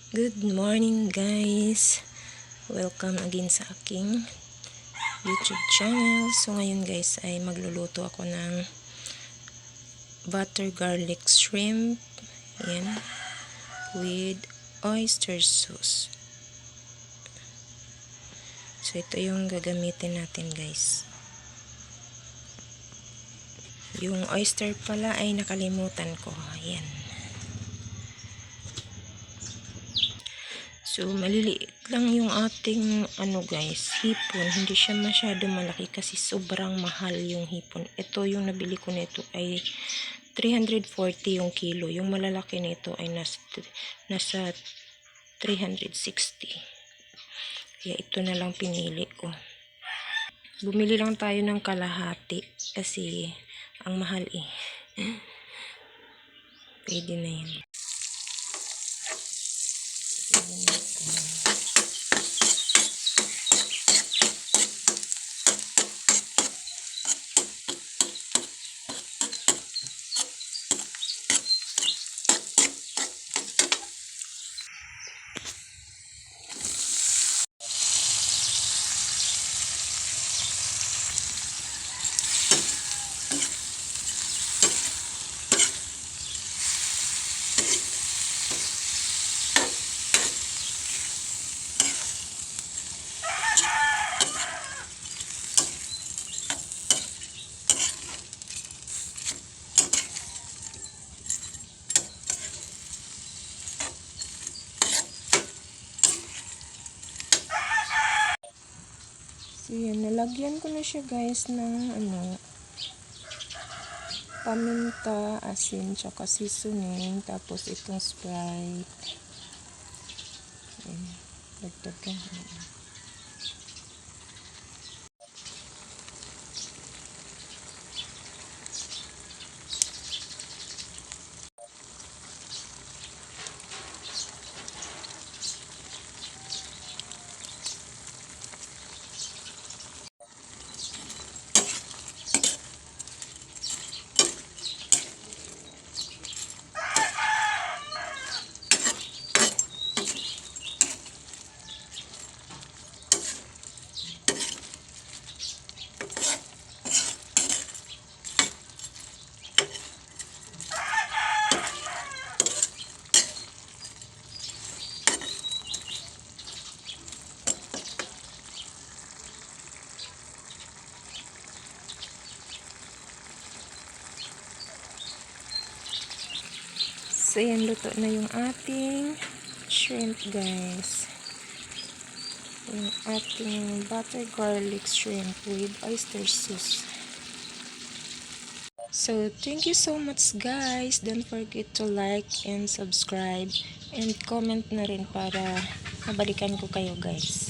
Good morning guys, welcome again sa aking YouTube channel. So ngayon guys ay magluluto ako ng butter garlic shrimp yan, with oyster sauce. So ito yung gagamitin natin guys. Yung oyster pala ay nakalimutan ko. Ayan. So, maliliit lang yung ating guys, hipon. Hindi siya masyado malaki kasi sobrang mahal yung hipon. Ito yung nabili ko nito ay 340 yung kilo. Yung malalaki nito ay nasa 360. Kaya ito na lang pinili ko. Bumili lang tayo ng kalahati kasi ang mahal eh. Pwede na yan. So yan, nalagyan ko na siya guys ng paminta, asin, tsaka seasoning, tapos itong Sprite. Ayan, dagdagan. So yan, luto na yung ating shrimp guys. Yung ating butter garlic shrimp with oyster sauce. So thank you so much guys. Don't forget to like and subscribe and comment na rin para mabalikan ko kayo guys.